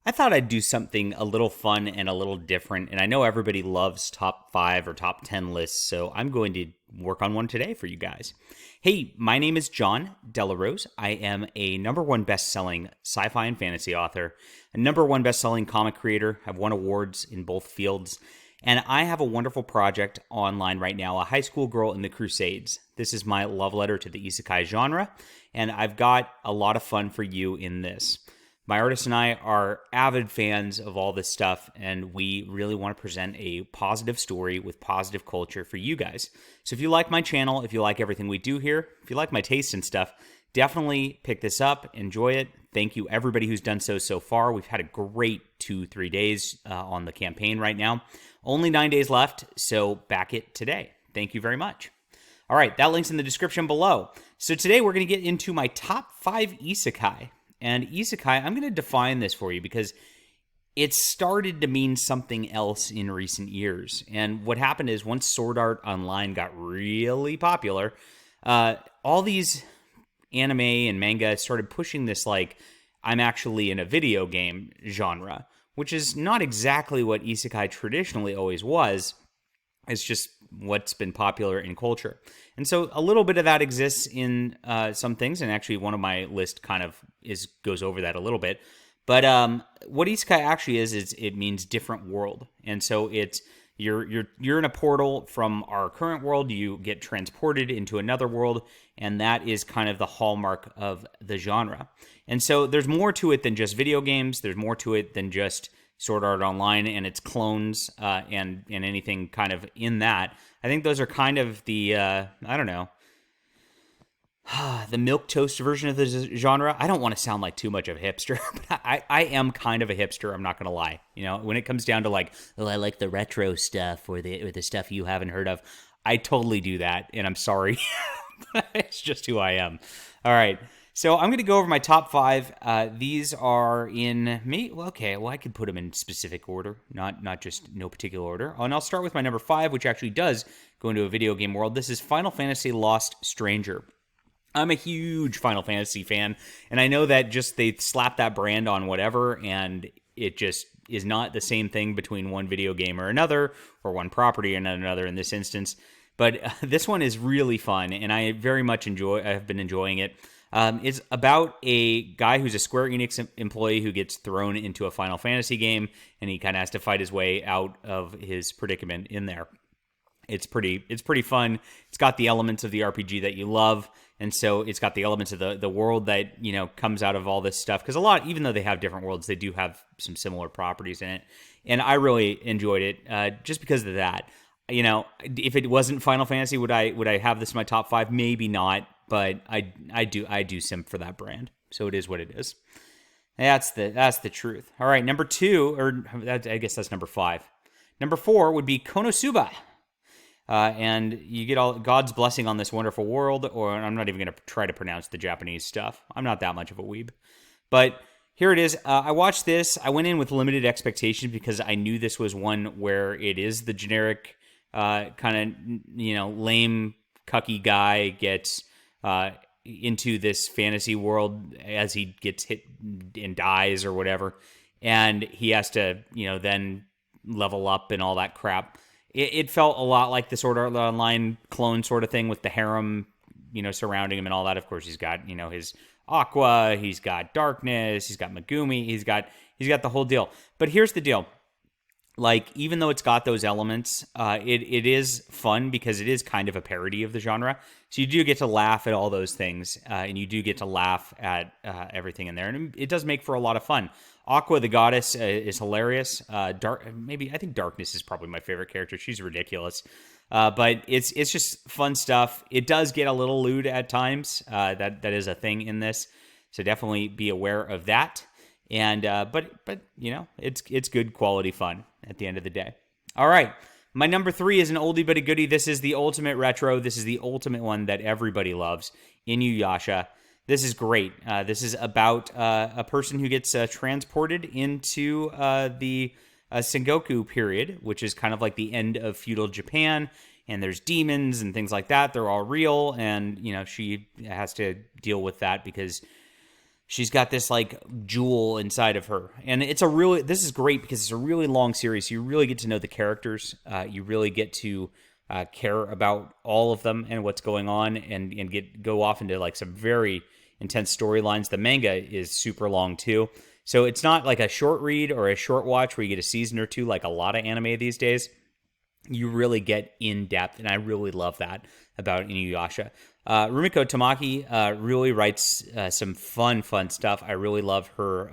I thought I'd do something a little fun and a little different, and I know everybody loves top 5 or top 10 lists, so I'm going to work on one today for you guys. Hey, my name is John Delarose. I am a number one best-selling sci-fi and fantasy author, a number one best-selling comic creator. I've won awards in both fields, and I have a wonderful project online right now, A High School Girl in the Crusades. This is my love letter to the isekai genre, and I've got a lot of fun for you in this. My artist and I are avid fans of all this stuff, and we really want to present a positive story with positive culture for you guys. So if you like my channel, if you like everything we do here, if you like my taste and stuff, definitely pick this up, enjoy it. Thank you everybody who's done so far. We've had a great 2-3 days on the campaign right now. Only 9 days left, so back it today. Thank you very much. All right, that link's in the description below. So today we're going to get into my top 5 isekai. And isekai, I'm going to define this for you because it started to mean something else in recent years. And what happened is once Sword Art Online got really popular, all these anime and manga started pushing this like, I'm actually in a video game genre, which is not exactly what isekai traditionally always was. It's just what's been popular in culture. And so a little bit of that exists in some things, and actually one of my list kind of goes over that a little bit. But what isekai actually is it means different world. And so it's you're in a portal from our current world, you get transported into another world, and that is kind of the hallmark of the genre. And so there's more to it than just video games, there's more to it than just Sword Art Online and its clones and anything kind of in that. I think those are kind of the, I don't know, the milquetoast version of the genre. I don't want to sound like too much of a hipster, but I am kind of a hipster, I'm not going to lie. You know, when it comes down to like, oh, I like the retro stuff or the stuff you haven't heard of, I totally do that, and I'm sorry. It's just who I am. All right. So I'm going to go over my top 5. These are in me. Well, okay, well I could put them in specific order, not just no particular order. And I'll start with my number 5, which actually does go into a video game world. This is Final Fantasy Lost Stranger. I'm a huge Final Fantasy fan, and I know that just they slap that brand on whatever, and it just is not the same thing between one video game or another, or one property and another in this instance. But this one is really fun, and I very much have been enjoying it. It's about a guy who's a Square Enix employee who gets thrown into a Final Fantasy game, and he kind of has to fight his way out of his predicament in there. It's pretty fun. It's got the elements of the RPG that you love, and so it's got the elements of the world that, you know, comes out of all this stuff. Because a lot, even though they have different worlds, they do have some similar properties in it, and I really enjoyed it just because of that. You know, if it wasn't Final Fantasy, would I have this in my top 5? Maybe not. But I do simp for that brand, so it is what it is. That's the truth. All right, number 2, or I guess that's number 5. Number 4 would be Konosuba, and you get all God's blessing on this wonderful world. Or I'm not even going to try to pronounce the Japanese stuff. I'm not that much of a weeb, but here it is. I watched this. I went in with limited expectations because I knew this was one where it is the generic kind of, you know, lame cucky guy gets into this fantasy world as he gets hit and dies or whatever, and he has to, you know, then level up and all that crap. It felt a lot like the Sword Art Online clone sort of thing with the harem, you know, surrounding him and all that. Of course, he's got, you know, his Aqua, he's got Darkness, he's got Megumi, he's got the whole deal. But here's the deal. Like, even though it's got those elements, it is fun because it is kind of a parody of the genre. So you do get to laugh at all those things, and you do get to laugh at everything in there. And it does make for a lot of fun. Aqua, the goddess, is hilarious. I think Darkness is probably my favorite character. She's ridiculous. But it's just fun stuff. It does get a little lewd at times. That is a thing in this. So definitely be aware of that. And but you know, it's good quality fun at the end of the day. All right, my number 3 is an oldie but a goodie. This is the ultimate retro. This is the ultimate one that everybody loves. Inuyasha. This is great. This is about a person who gets transported into the Sengoku period, which is kind of like the end of feudal Japan. And there's demons and things like that. They're all real, and you know she has to deal with that because she's got this like jewel inside of her, and this is great because it's a really long series. So you really get to know the characters. You really get to care about all of them and what's going on, and go off into like some very intense storylines. The manga is super long too, so it's not like a short read or a short watch where you get a season or two like a lot of anime these days. You really get in depth, and I really love that about Inuyasha. Rumiko Tamaki really writes some fun stuff. I really love her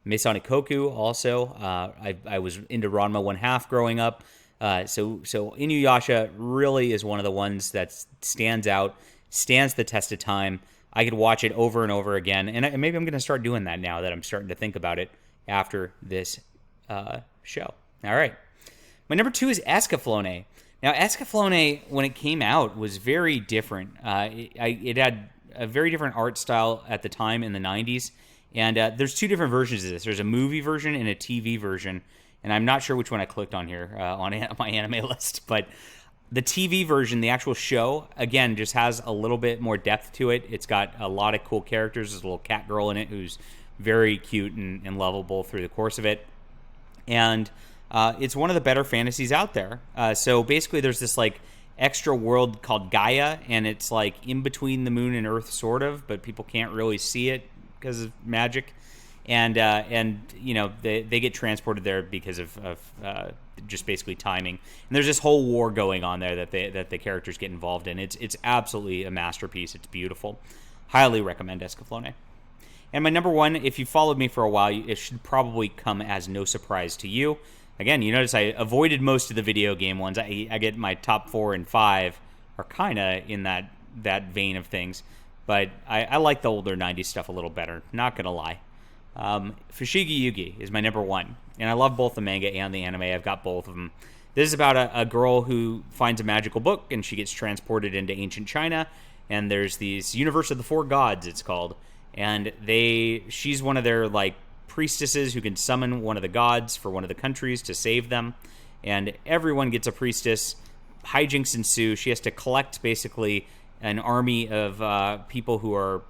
Meisane Koku also. I was into Ranma 1/2 growing up. So Inuyasha really is one of the ones that stands out, stands the test of time. I could watch it over and over again, and maybe I'm going to start doing that now that I'm starting to think about it after this show. All right. My number 2 is Escaflowne. Now, Escaflowne, when it came out, was very different. It had a very different art style at the time in the 90s, and there's 2 different versions of this. There's a movie version and a TV version, and I'm not sure which one I clicked on here on my anime list, but the TV version, the actual show, again, just has a little bit more depth to it. It's got a lot of cool characters. There's a little cat girl in it who's very cute and lovable through the course of it, and it's one of the better fantasies out there. So basically there's this like extra world called Gaia, and it's like in between the moon and Earth sort of, but people can't really see it because of magic. And you know, they get transported there because of just basically timing. And there's this whole war going on there that the characters get involved in. It's absolutely a masterpiece. It's beautiful. Highly recommend Escaflowne. And my number 1, if you followed me for a while, it should probably come as no surprise to you. Again, you notice I avoided most of the video game ones. I get my top 4 and 5 are kind of in that vein of things. But I like the older 90s stuff a little better, not going to lie. Fushigi Yugi is my number 1. And I love both the manga and the anime. I've got both of them. This is about a girl who finds a magical book, and she gets transported into ancient China. And there's these Universe of the 4 Gods, it's called. And she's one of their, like, priestesses who can summon one of the gods for one of the countries to save them, and everyone gets a priestess. Hijinks ensue. She has to collect basically an army of people who are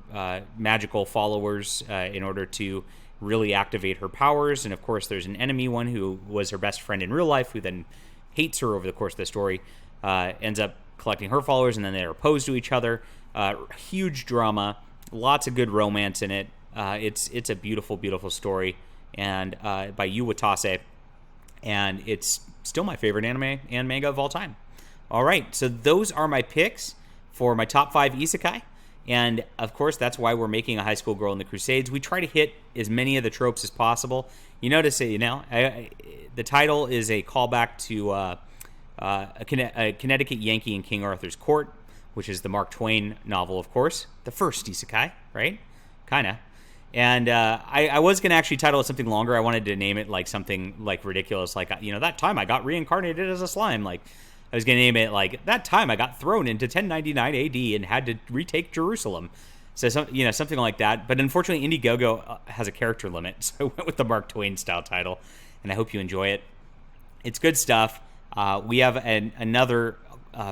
magical followers in order to really activate her powers. And of course there's an enemy one who was her best friend in real life, who then hates her over the course of the story, ends up collecting her followers, and then they're opposed to each other. Huge drama, lots of good romance in it. It's a beautiful, beautiful story, and by Yu Watase, and it's still my favorite anime and manga of all time. All right, so those are my picks for my top 5 isekai, and of course that's why we're making a high school girl in the Crusades. We try to hit as many of the tropes as possible. You notice, the title is a callback to a Connecticut Yankee in King Arthur's Court, which is the Mark Twain novel, of course, the first isekai, right? Kinda. And I was going to actually title it something longer. I wanted to name it like something like ridiculous, like, that time I got reincarnated as a slime. Like, I was going to name it like, that time I got thrown into 1099 AD and had to retake Jerusalem. So, something like that. But unfortunately, Indiegogo has a character limit, so I went with the Mark Twain style title, and I hope you enjoy it. It's good stuff. We have another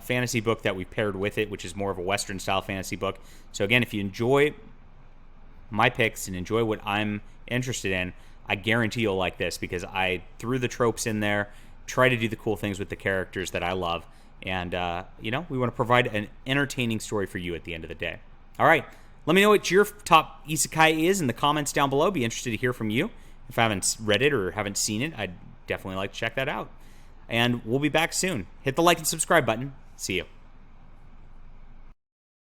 fantasy book that we paired with it, which is more of a Western style fantasy book. So again, if you enjoy my picks and enjoy what I'm interested in, I guarantee you'll like this, because I threw the tropes in there, try to do the cool things with the characters that I love, and we want to provide an entertaining story for you at the end of the day. All right, let me know what your top isekai is in the comments down below. Be interested to hear from you. If I haven't read it or haven't seen it, I'd definitely like to check that out. And we'll be back soon. Hit the like and subscribe button. See you.